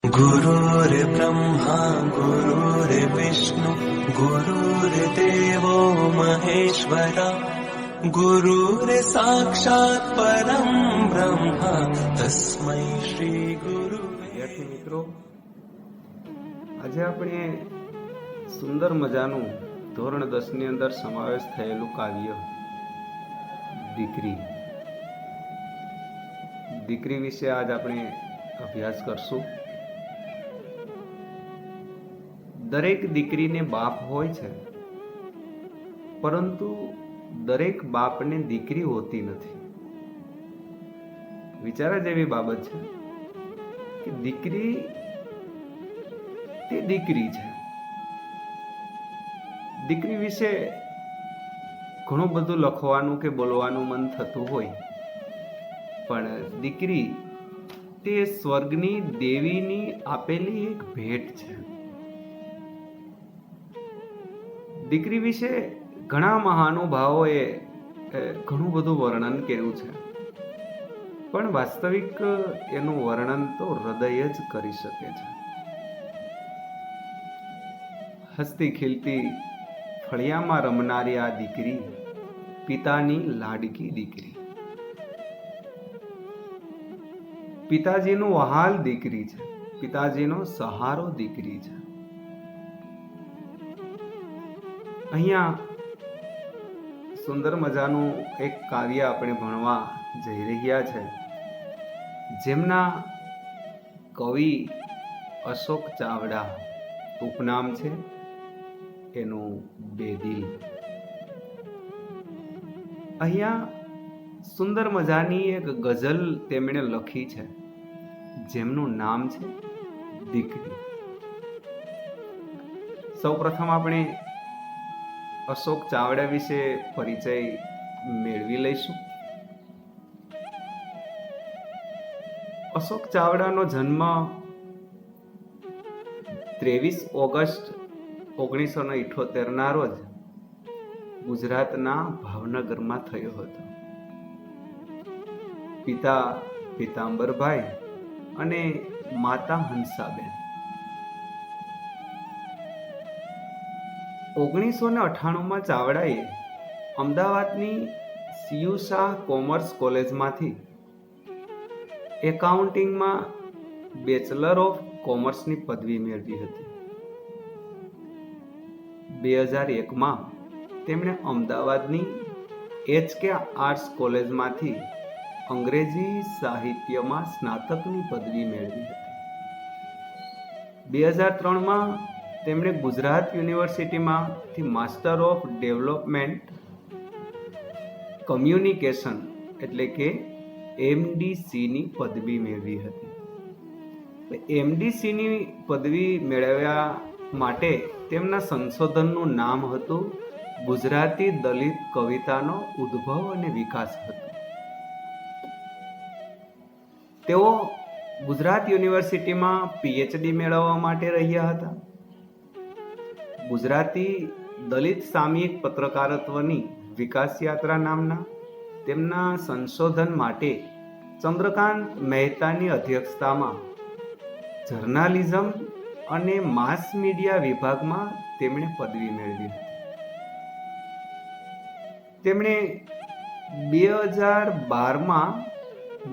गुरुर्ब्रह्मा गुरुर्विष्णु गुरुर्देवो महेश्वरा गुरुर्साक्षात् परं ब्रह्म तस्मै श्री गुरुवे। વિદ્યાર્થી મિત્રો, આજે આપણે સુંદર મજાનું ધોરણ 10 ની અંદર સમાવેશ થયેલું કાવ્ય દીકરી વિશે આજ આપણે અભ્યાસ કરશું. દરેક દીકરીને બાપ હોય છે, પરંતુ દરેક બાપને દીકરી હોતી નથી. વિચારા જેવી બાબત છે કે દીકરી તે દીકરી છે. દીકરી વિશે ઘણું બધું લખવાનું કે બોલવાનું મન થતું હોય, પણ દીકરી તે સ્વર્ગની દેવીની આપેલી એક ભેટ છે. દીકરી વિશે ઘણા મહાનુભાવોએ ઘણું બધું વર્ણન કર્યું છે, પણ વાસ્તવિક એનું વર્ણન તો હૃદય જ કરી શકે છે. હસતી ખીલતી ફળિયામાં રમનારી આ દીકરી પિતાની લાડકી દીકરી, પિતાજીનું વહાલ દીકરી છે, પિતાજીનો સહારો દીકરી છે. અહીંયા સુંદર મજાનું એક કાવ્ય આપણે ભણવા જઈ રહ્યા છે, જેમના કવિ અશોક ચાવડા, ઉપનામ છે એનું બેદિલ. અહીંયા સુંદર મજાની એક ગઝલ તેમણે લખી છે, જેમનું નામ છે દીકરી. સૌપ્રથમ આપણે અશોક ચાવડા વિશે પરિચય મેળવી લઈશું. અશોક ચાવડાનો જન્મ 23 ઓગસ્ટ 1978 ના રોજ ગુજરાતના ભાવનગરમાં થયો હતો. પિતા પીતાંબરભાઈ અને માતા હંસાબેન. 1998માં ચાવડાએ અમદાવાદની સીયુ શાહ કોમર્સ કોલેજમાંથી એકાઉન્ટિંગમાં બેચલર ઓફ કોમર્સની પદવી મેળવી હતી. 2001માં તેમણે અમદાવાદની HK આર્ટ્સ કોલેજમાંથી અંગ્રેજી સાહિત્યમાં સ્નાતકની પદવી મેળવી હતી. 2003માં તેમણે ગુજરાત યુનિવર્સિટીમાંથી માસ્ટર ઓફ ડેવલપમેન્ટ કમ્યુનિકેશન એટલે કે MDCની પદવી મેળવી હતી. MDCની પદવી મેળવ્યા માટે તેમના સંશોધનનું નામ હતું ગુજરાતી દલિત કવિતાનો ઉદ્ભવ અને વિકાસ હતું. તેઓ ગુજરાત યુનિવર્સિટીમાં PhD મેળવવા માટે રહ્યા હતા. ગુજરાતી દલિત સામયિક પત્રકારત્વની વિકાસ યાત્રા નામના તેમના સંશોધન માટે ચંદ્રકાંત મહેતાની અધ્યક્ષતામાં જર્નાલિઝમ અને માસ મીડિયા વિભાગમાં તેમણે પદવી મેળવી હતી. તેમણે 2012માં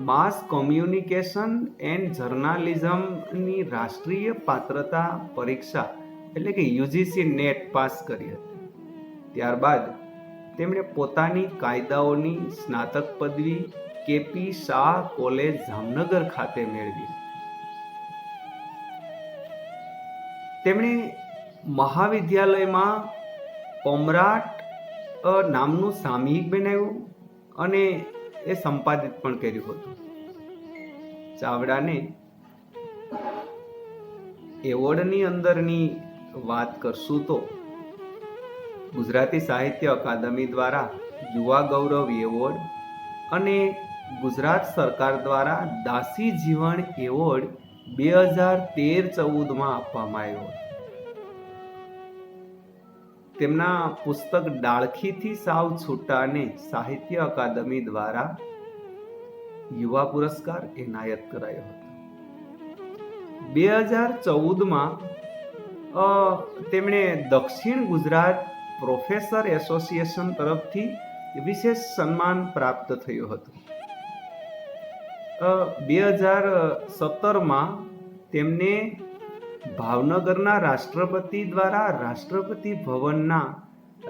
માસ કોમ્યુનિકેશન એન્ડ જર્નાલિઝમની રાષ્ટ્રીય પાત્રતા પરીક્ષા એટલે કે UGC નેટ પાસ કરી હતી. ત્યારબાદ તેમણે પોતાની કાયદાઓની સ્નાતક પદવી KP શાહ કોલેજ જામનગર ખાતે મેળવી. તેમણે મહાવિદ્યાલયમાં પમ્રાટ નામનું સામયિક બનાવ્યું અને એ સંપાદિત પણ કર્યું હતું. ચાવડાને એવોર્ડની અંદરની વાત કરશું તો ગુજરાતી સાહિત્ય અકાદમી દ્વારા યુવા ગૌરવ એવોર્ડ અને ગુજરાત સરકાર દ્વારા દાસી જીવન એવોર્ડ 2013-14માં આપવામાં આવ્યો. તેમના પુસ્તક ડાળખીથી સાવ છૂટાને સાહિત્ય અકાદમી દ્વારા યુવા પુરસ્કાર એનાયત કરાયો હતો. 2014માં તેમણે દક્ષિણ ગુજરાત પ્રોફેસર એસોસિએશન તરફથી વિશેષ સન્માન પ્રાપ્ત થયું હતું. 2017માં તેમને ભાવનગરના રાષ્ટ્રપતિ દ્વારા રાષ્ટ્રપતિ ભવનના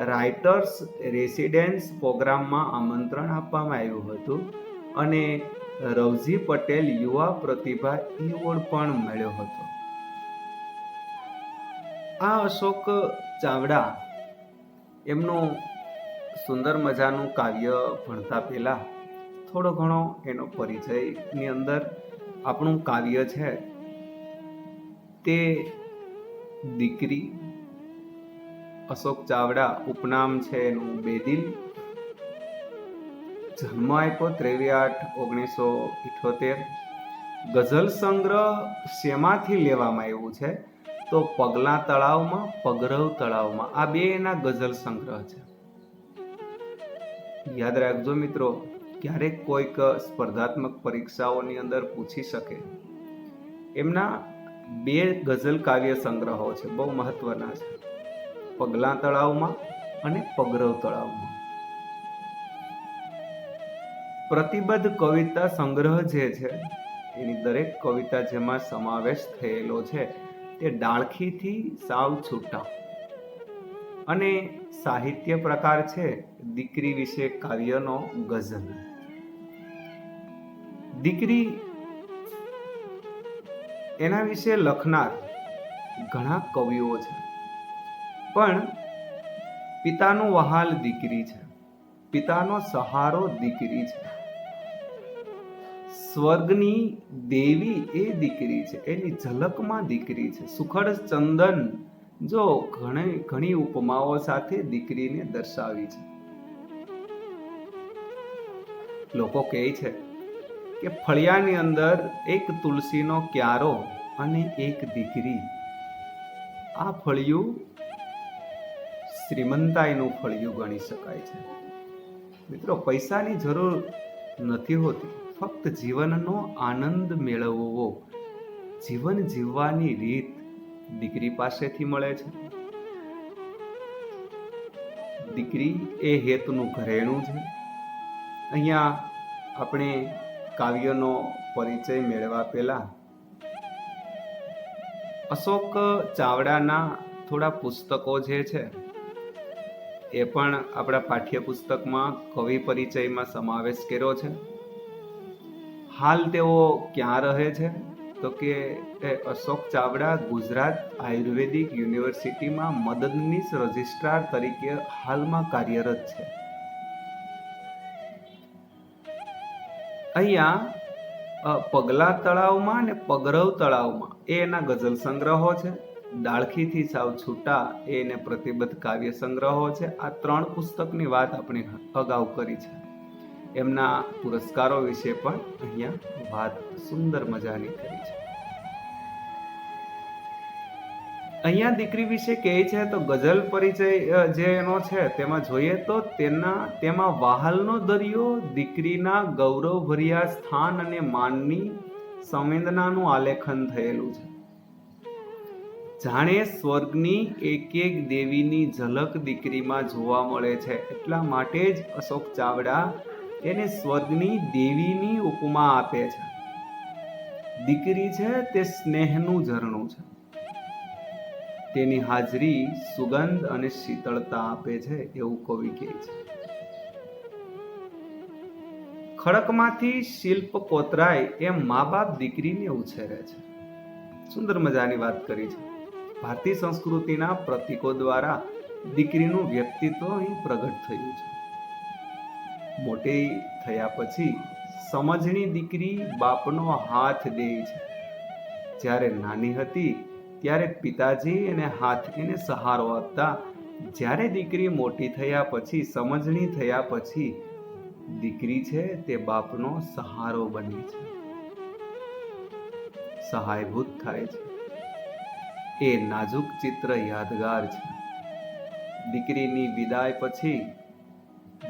રાઇટર્સ રેસિડેન્સ પ્રોગ્રામમાં આમંત્રણ આપવામાં આવ્યું હતું અને રવજી પટેલ યુવા પ્રતિભા એવોર્ડ પણ મળ્યો હતો. આ અશોક ચાવડા એમનું સુંદર મજાનું કાવ્ય ભણતા પહેલા થોડો ઘણો એનો પરિચયની અંદર આપણું કાવ્ય છે તે દીકરી અશોક ચાવડા, ઉપનામ છે એનું બેદિલ, જન્મ આપ્યો 23/8/1978. ગઝલ સંગ્રહ શેમાંથી લેવામાં આવ્યું છે તો પગલા તળાવમાં, પગરવ તળાવમાં, આ બે એના ગઝલ સંગ્રહ છે. યાદ રાખજો મિત્રો, ક્યારેક કોઈક સ્પર્ધાત્મક પરીક્ષાઓની અંદર પૂછી શકે. એમના બે ગઝલ કાવ્ય સંગ્રહો છે, બહુ મહત્વના છે, પગલા તળાવમાં અને પગરવ તળાવમાં. પ્રતિબદ્ધ કવિતા સંગ્રહ જે છે એની દરેક કવિતા જેમાં સમાવેશ થયેલો છે તે ડાળખીથી સાવ છૂટા, અને સાહિત્ય પ્રકાર છે દીકરી વિશે કાવ્યનો ગઝલ. દીકરી એના વિશે લખનાર ઘણા કવિઓ છે, પણ પિતાનું વહાલ દીકરી છે, પિતાનો સહારો દીકરી છે, સ્વર્ગની દેવી એ દીકરી છે, એની ઝલકમાં દીકરી છે. સુખડ ચંદન જો ઘણી ઉપમાઓ સાથે દીકરીને દર્શાવી છે. લોકો કહે છે કે ફળિયાની અંદર એક તુલસીનો ક્યારો અને એક દીકરી, આ ફળિયું શ્રીમંતાઈનું ફળિયું ગણી શકાય છે. મિત્રો, પૈસાની જરૂર નથી હોતી, ફક્ત જીવનનો આનંદ મેળવવો, જીવન જીવવાની રીત દીકરી પાસેથી મળે છે. દીકરી એ હેતનું ઘરેણું છે. અહીંયા આપણે કાવ્યનો પરિચય મેળવવા પહેલા અશોક ચાવડાના થોડા પુસ્તકો જે છે એ પણ આપણા પાઠ્યપુસ્તકમાં કવિ પરિચયમાં સમાવેશ કર્યો છે. હાલ તેઓ ક્યાં રહે છે તો કે અશોક ચાવડા ગુજરાત આયુર્વેદિક યુનિવર્સિટીમાં મદદનીશ રજિસ્ટ્રાર તરીકે હાલમાં કાર્યરત છે. અહીંયા પગલા તળાવમાં અને પગરવ તળાવમાં એ એના ગઝલ સંગ્રહો છે, ડાળખીથી સાવ છૂટા એ એને પ્રતિબદ્ધ કાવ્ય સંગ્રહો છે. આ 3 પુસ્તકની વાત આપણે અગાઉ કરી છે. એમના પુરસ્કારો વિશે પણ અહીંયા વાત સુંદર મજાની કરી છે. અહીંયા દીકરી વિશે કહે છે તો ગઝલ પરિચય જે એનો છે તેમાં જોઈએ તો તેમાં વહાલનો દરિયો, દીકરીના ગૌરવભર્યા સ્થાન અને માનની સંવેદનાનું આલેખન થયેલું છે. જાણે સ્વર્ગની એક એક દેવીની ઝલક દીકરીમાં જોવા મળે છે. એટલા માટે જ અશોક ચાવડા એને સ્વર્ગની દેવીની ઉપમા આપે છે. દીકરી છે તે સ્નેહનું ઝરણું છે, તેની હાજરી સુગંધ અને શીતળતા આપે છે એવું કવિ કહે છે. ખડકમાંથી શિલ્પ કોતરાય એમ મા બાપ દીકરીને ઉછેરે છે. સુંદર મજાની વાત કરી છે. ભારતીય સંસ્કૃતિના પ્રતીકો દ્વારા દીકરીનું વ્યક્તિત્વ અહીં પ્રગટ થયું છે. મોટી થયા પછી સમજણી દીકરી બાપનો હાથ દે છે. જ્યારે નાની હતી ત્યારે પિતાજી એને એને સહારો આપતા. જ્યારે દીકરી મોટી થયા પછી, સમજણી થયા પછી દીકરી છે તે બાપનો સહારો બને છે, સહાયભૂત થાય છે. એ નાજુક ચિત્ર યાદગાર છે. દીકરીની વિદાય પછી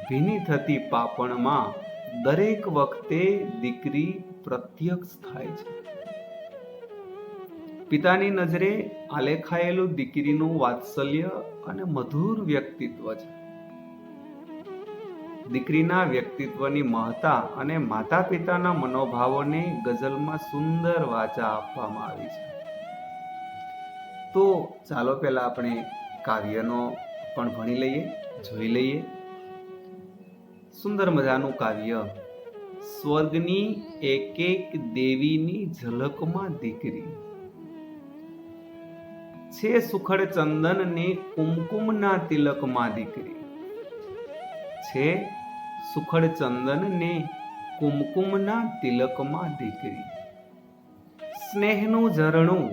ભીની થતી પાપણમાં દરેક વખતે દીકરી પ્રત્યક્ષ થાય છે. પિતાની નજરે આલેખાયેલું દીકરીનું વાત્સલ્ય અને મધુર વ્યક્તિત્વ છે. દીકરીના વ્યક્તિત્વની મહત્તા અને માતા પિતાના મનોભાવોને ગઝલમાં સુંદર વાચા આપવામાં આવી છે. તો ચાલો પહેલા આપણે કાવ્યનો પણ ભણી લઈએ, જોઈ લઈએ. સુંદર મજાનું કાવ્ય. સ્વર્ગની એક એક દેવીની ઝલકમાં દીકરી છે, સુખડ ચંદન ને કુમકુમના તિલકમાં દીકરી છે, સુખડ ચંદન ને કુમકુમના તિલકમાં દીકરી. સ્નેહનું ઝરણું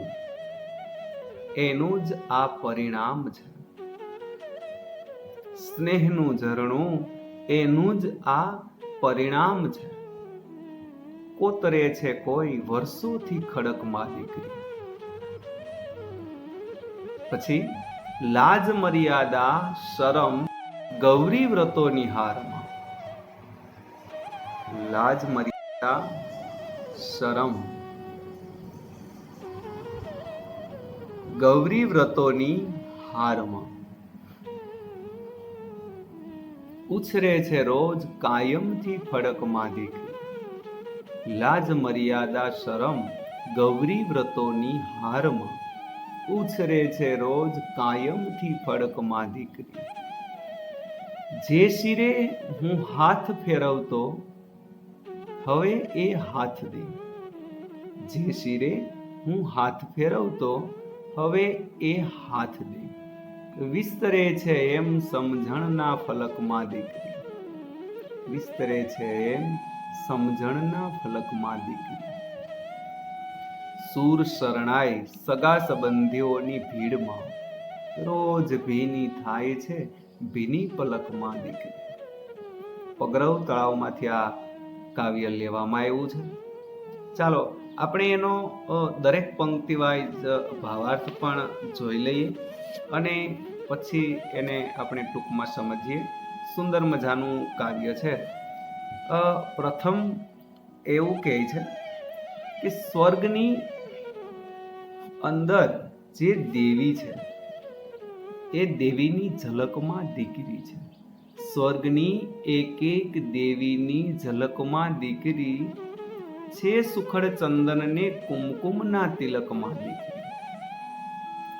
એનું જ આ પરિણામ છે. સ્નેહનું ઝરણું એનું જ આ પરિણામ છે. કોતરે છે કોઈ વર્ષોથી ખડકમાં દીકરી. પછી લાજ મર્યાદા શરમ ગૌરી વ્રતોની હારમાં. લાજ મર્યાદા શરમ ગૌરી વ્રતોની હારમાં. ઉછરે છે રોજ કાયમથી ફડકમાં દીકરી. લાજ મર્યાદા શરમ ગૌરી વ્રતોની હારમાં. ઉછરે છે રોજ કાયમથી ફડકમાં દીકરી. જે શિરે હું હાથ ફેરવતો હવે એ હાથ દે. જે શિરે હું હાથ ફેરવતો હવે એ હાથ દે. વિસ્તરે છે એમ સમજણના ફલકમાં દીકરી. વિસ્તરે છે એમ સમજણના ફલકમાં દીકરી. સૂર શરણાઈ સગા સંબંધીઓની ભીડમાં રોજ ભીની થાય છે ભીની પલકમાં દીકરી. પગરવ તળાવમાંથી આ કાવ્ય લેવામાં આવ્યું છે. ચાલો આપણે એનો દરેક પંક્તિ વાઇઝ ભાવાર્થ પણ જોઈ લઈએ અને પછી એને આપણે ટૂંકમાં સમજીએ. સુંદર મજાનું કાવ્ય છે. પ્રથમ એવું કહે છે કે સ્વર્ગની અંદર જે દેવી છે એ દેવીની ઝલકમાં દીકરી છે. સ્વર્ગની એક એક દેવીની ઝલકમાં દીકરી છે, સુખડ ચંદનને કુમકુમના તિલકમાં દીકરી.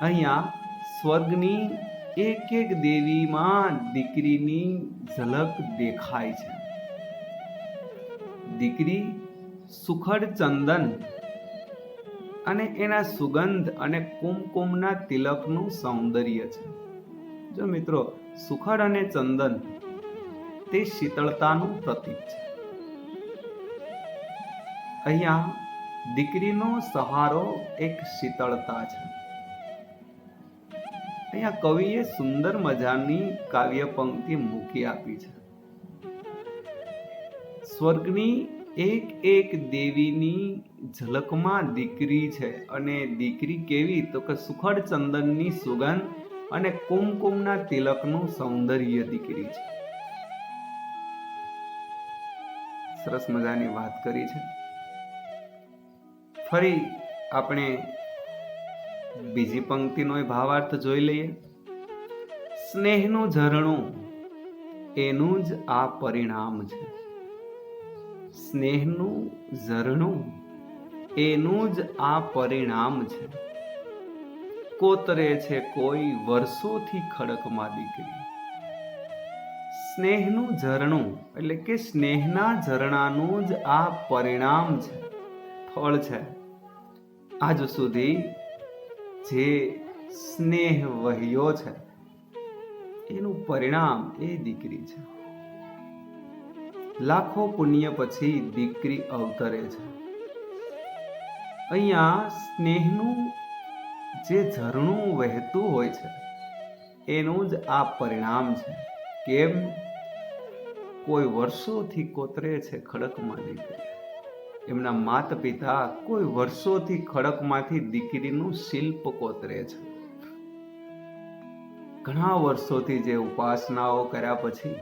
અહીંયા સ્વર્ગની એક એક દેવીમાં દીકરીની ઝલક દેખાય છે. દીકરી સુખડ ચંદન અને એના સુગંધ અને કુમકુમના તિલકનું સૌંદર્ય છે. જો મિત્રો, સુખડ અને ચંદન તે શીતળતાનું પ્રતીક છે. અહીંયા દીકરીનો સહારો એક શીતળતા છે. અહીંયા કવિએ સુંદર મજાની કાવ્ય પંક્તિ મૂકી આપી છે. સ્વર્ગની એક એક દેવીની ઝલકમાં દીકરી છે અને દીકરી કેવી તો કે સુખડ ચંદનની સુગંધ અને કુમકુમના તિલકનું સૌંદર્ય દીકરી છે. સરસ મજાની વાત કરી છે. ફરી આપણે બીજી પંક્તિનો ભાવાર્થ જોઈ લઈએ. સ્નેહનું ઝરણું એનું જ આ પરિણામ છે. સ્નેહનું ઝરણું એનું જ આ પરિણામ છે. કોતરે છે કોઈ વર્ષોથી ખડકમાં દીકરી. સ્નેહનું ઝરણું એટલે કે સ્નેહના ઝરણાનું જ આ પરિણામ છે, ફળ છે. આજ સુધી જે સ્નેહ વહ્યો છે એનું પરિણામ એ દીકરી છે. લાખો પુણ્ય પછી દીકરી અવતરે છે. અહીંયા સ્નેહનું જે ઝરણું વહેતું હોય છે એનું જ આ પરિણામ છે. કેમ? કોઈ વર્ષોથી કોતરે છે ખડકમાં દીકરી. એમના માતા પિતા કોઈ વર્ષોથી ખડકમાંથી દીકરીનું શિલ્પ કોતરે છે. ઘણા વર્ષોથી જે ઉપાસનાઓ કર્યા પછી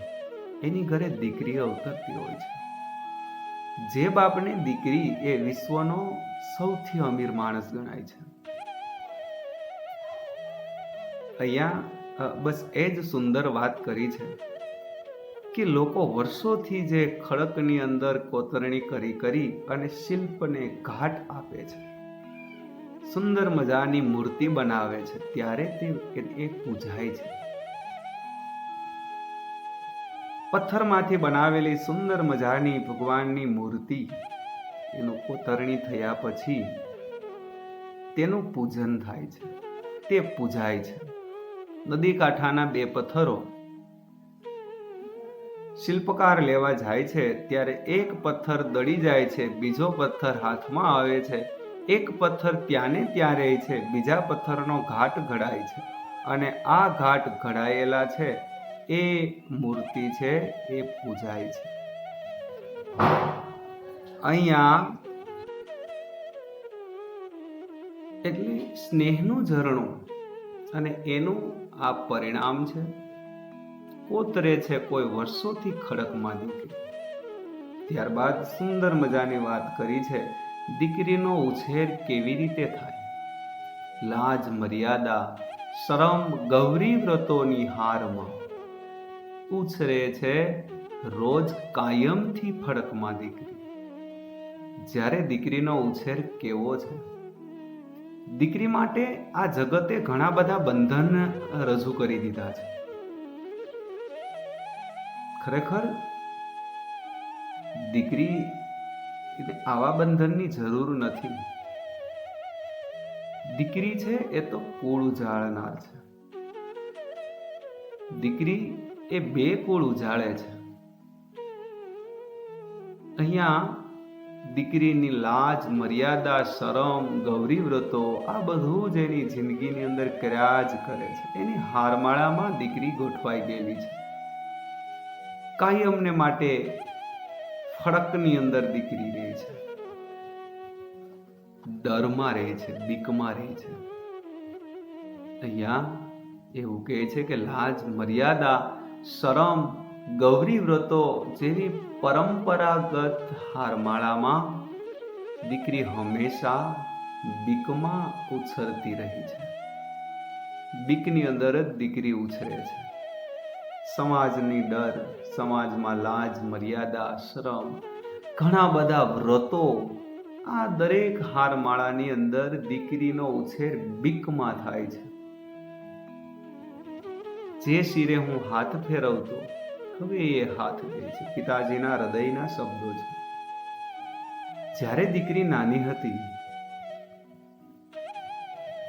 એની ઘરે દીકરી અવતરતી હોય છે. જે બાપને દીકરી એ વિશ્વનો સૌથી અમીર માણસ ગણાય છે. અહીંયા બસ એ જ સુંદર વાત કરી છે કે લોકો વર્ષોથી જે ખડકની અંદર કોતરણી કરી અને શિલ્પને ઘાટ આપે છે, સુંદર મજાની મૂર્તિ બનાવે છે, ત્યારે એ પૂજાય છે. પથ્થરમાંથી બનાવેલી સુંદર મજાની ભગવાનની મૂર્તિ એનું કોતરણી થયા પછી તેનું પૂજન થાય છે, તે પૂજાય છે. નદી કાંઠાના બે પથ્થરો શિલ્પકાર લેવા જાય છે ત્યારે એક પથ્થર દળી જાય છે, બીજો પથ્થર હાથમાં આવે છે, એક પથ્થર ત્યાં ને ત્યાં રહે છે, બીજા પથ્થરનો ઘાટ ઘડાય છે અને આ ઘાટ ઘડાયેલા છે એ મૂર્તિ છે એ પૂજાય છે. અહીંયા એટલે સ્નેહનું ઝરણું અને એનું આ પરિણામ છે. કોતરે છે કોઈ વર્ષોથી ખડકમાં દીકરી. ત્યારબાદ સુંદર મજાની વાત કરી છે, દીકરીનો ઉછેર કેવી રીતે થાય. લાજ મર્યાદા શરમ ગૌરી વ્રતોની હારમાં ઉછરે છે રોજ કાયમથી ફડકમાં દીકરી. જ્યારે દીકરીનો ઉછેર કેવો છે. દીકરી માટે આ જગતે ઘણા બધા બંધન રજૂ કરી દીધા છે. ખરેખર દીકરી આવા બંધનની જરૂર નથી. દીકરી છે એ તો કુળ ઉજાળનાર છે. દીકરી એ બે કુળ ઉજાળે છે. અહીંયા દીકરીની લાજ મર્યાદા શરમ ગૌરી વ્રતો આ બધું જ એની જિંદગીની અંદર કર્યા જ કરે છે. એની હારમાળામાં દીકરી ગોઠવાઈ ગયેલી છે. કાયમને માટે ફડકની અંદર દીકરી રહે છે, ડરમાં રહે છે, બીકમાં રહે છે. અહીંયા એવું કહે છે કે લાજ મર્યાદા શરમ ગૌરી વ્રતો જેવી પરંપરાગત હારમાળામાં દીકરી હંમેશા બીકમાં ઉછરતી રહી છે. બીકની અંદર જ દીકરી ઉછરે છે. સમાજની ડર, સમાજમાં લાજ મર્યાદા શરમ, ઘણા બધા વ્રતો, આ દરેક હારમાળાની અંદર દીકરીનો ઉછેર બીકમાં થાય છે. જે શિરે હું હાથ ફેરવતો હવે એ હાથ દે છે. પિતાજીના હૃદયના શબ્દો છે. જ્યારે દીકરી નાની હતી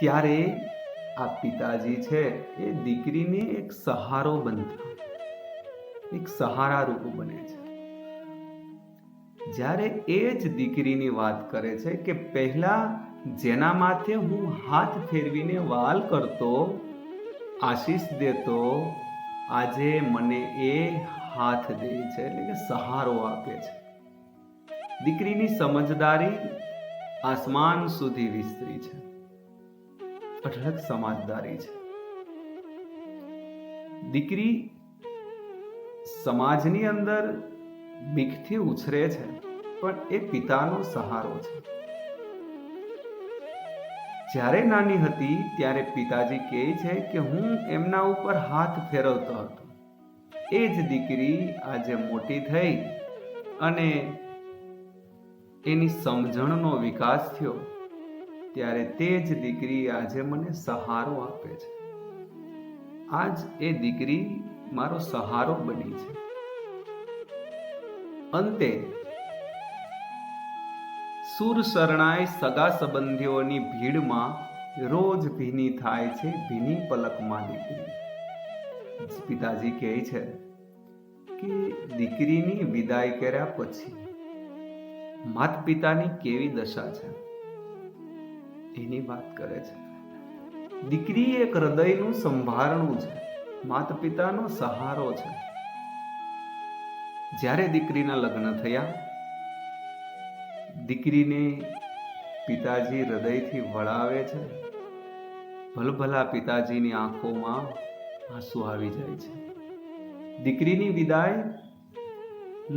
ત્યારે આ પિતાજી છે એ દીકરીને એક સહારો બનતા, એક સહારા રૂપ બને છે. જ્યારે એ જ દીકરીની વાત કરે છે કે પહેલા જેના માથે હું હાથ ફેરવીને વાલ કરતો, આશીષ દેતો, આજે મને એ હાથ દે છે, એટલે કે સહારો આપે છે. દીકરીની સમજદારી આસમાન સુધી વિસ્તરી છે. અઢળક સમજદારી છે. દીકરી સમાજની અંદર બીકથી ઉછરે છે, પણ એ પિતાનો સહારો છે. જ્યારે નાની હતી ત્યારે પિતાજી કહે છે કે હું એમના ઉપર હાથ ફેરવતો હતો. એ જ દીકરી આજે મોટી થઈ અને એની સમજણનો વિકાસ થયો ત્યારે તે જ દીકરી આજે મને સહારો આપે છે. આજ એ દીકરી મારો સહારો બની છે. અંતે સુર શરણાઈ સગા સંબંધીઓની ભીડમાં રોજ ભીની થાય છે, ભીની પલકમાં દીકરી. પિતાજી કહે છે કે દીકરીની વિદાય કર્યા પછી માતા પિતાની કેવી દશા છે એની વાત કરે છે. દીકરી એક હૃદયનું સંભારણું છે, માતા પિતાનો સહારો છે. જ્યારે દીકરીના લગ્ન થયા, દીકરીને પિતાજી હૃદયથી વળાવે છે. ભલભલા પિતાજીની આંખોમાં આંસુ આવી જાય છે. દીકરીની વિદાય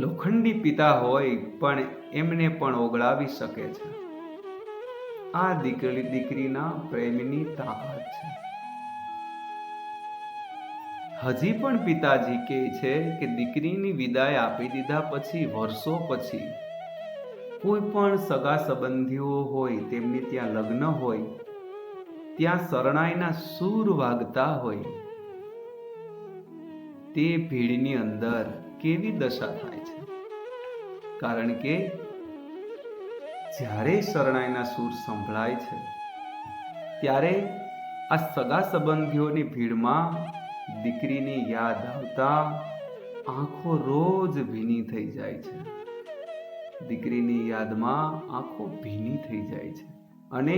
લોખંડી પિતા હોય પણ એમને પણ ઓગળાવી શકે છે. આ દીકરીના પ્રેમની તાકાત છે. હજી પણ પિતાજી કહે છે કે દીકરીની વિદાય આપી દીધા પછી વર્ષો પછી કોઈ પણ સગા સંબંધીઓ હોય તેમની ત્યાં લગ્ન હોય ત્યાં શરણાઈના સૂર વાગતા હોય તે ભીડની અંદર કેવી દશા થાય છે, કારણ કે જ્યારે શરણાઈના સૂર સંભળાય છે ત્યારે આ સગા સંબંધીઓની ભીડમાં દીકરીની યાદ આવતા આંખો રોજ ભીની થઈ જાય છે. દીકરીની યાદમાં આંખો ભીની થઈ જાય છે અને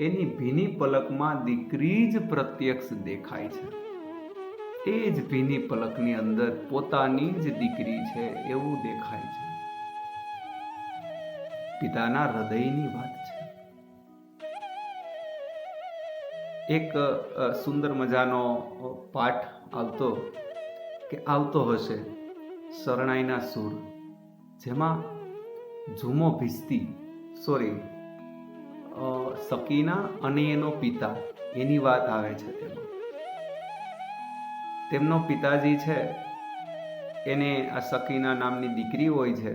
એની ભીની પલકમાં દીકરી જ પ્રત્યક્ષ દેખાય છે. એ જ ભીની પલકની અંદર પોતાની જ દીકરી છે એવું દેખાય છે. પિતાના હૃદયની વાત છે. એક સુંદર મજાનો પાઠ આવતો હશે, શરણાઈના સૂર, જેમાં ઝુમો ભીસ્તી સકીના અને એનો પિતા એની વાત આવે છે. તેમનો પિતાજી છે એને આ સકીના નામની દીકરી હોય છે.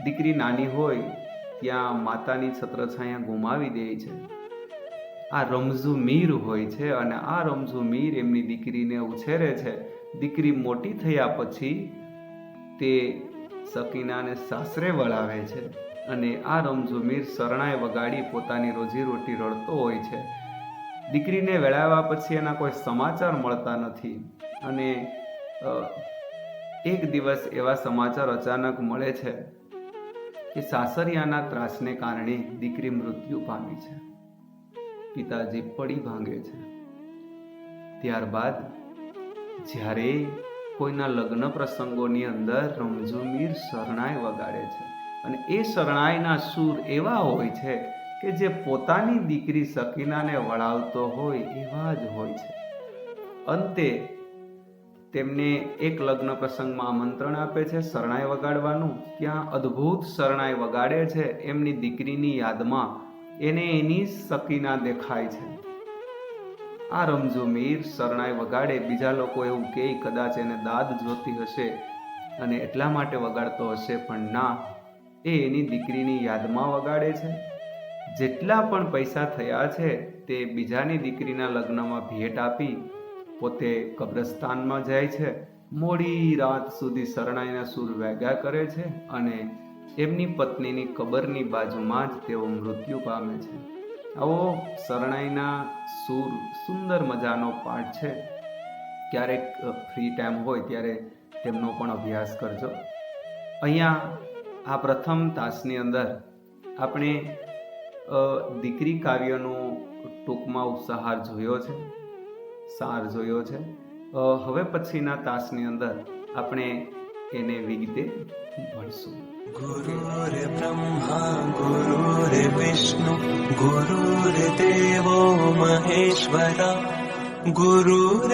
દીકરી નાની હોય ત્યાં માતાની છત્રછાયા ગુમાવી દે છે. આ રમઝુ મીર હોય છે અને આ રમઝુ મીર એમની દીકરીને ઉછેરે છે. દીકરી મોટી થયા પછી તે સકીનાને સાસરે વળાવે છે અને આ રમઝુ મીર શરણાઈ વગાડી પોતાની રોજીરોટી રળતો હોય છે. દીકરીને વેળાવ્યા પછી એના કોઈ સમાચાર મળતા નથી અને એક દિવસ એવા સમાચાર અચાનક મળે છે કે સાસરિયાના ત્રાસને કારણે દીકરી મૃત્યુ પામી છે. પિતાજી પડી ભાંગે છે. ત્યારબાદ જ્યારે કોઈના લગ્ન પ્રસંગોની અંદર રમઝુ મીર શરણાઈ વગાડે છે અને એ શરણાઈના સૂર એવા હોય છે કે જે પોતાની દીકરી સકીનાને વળાવતો હોય એવા જ હોય છે. અંતે તેમને એક લગ્ન પ્રસંગમાં આમંત્રણ આપે છે શરણાઈ વગાડવાનું. ત્યાં અદ્ભુત શરણાઈ વગાડે છે. એમની દીકરીની યાદમાં એને એની સકીના દેખાય છે. આ રમઝુ મીર શરણાઈ વગાડે. બીજા લોકો એવું કહે કદાચ એને દાદ જોતી હશે અને એટલા માટે વગાડતો હશે, પણ ના, એ એની દીકરીની યાદમાં વગાડે છે. જેટલા પણ પૈસા થયા છે તે બીજાની દીકરીના લગ્નમાં ભેટ આપી પોતે કબ્રસ્તાનમાં જાય છે. મોડી રાત સુધી શરણાઈના સૂર વાગ્યા કરે છે અને એમની પત્નીની કબરની બાજુમાં જ તેઓ મૃત્યુ પામે છે. આવો શરણાઈના સૂર સુંદર મજાનો પાઠ છે. ક્યારેક ફ્રી ટાઈમ હોય ત્યારે તેમનો પણ અભ્યાસ કરજો. અહીંયા આ પ્રથમ તાસની અંદર આપણે દીકરી કાવ્યનો ટૂંકમાં ઉપસાર જોયો છે. હવે પછીના તાસની અંદર આપણે એને વિગતે ભણશું. गुरुर्ब्रह्मा गुरुर्विष्णु गुरुर्देवो महेश्वरा गुरुर्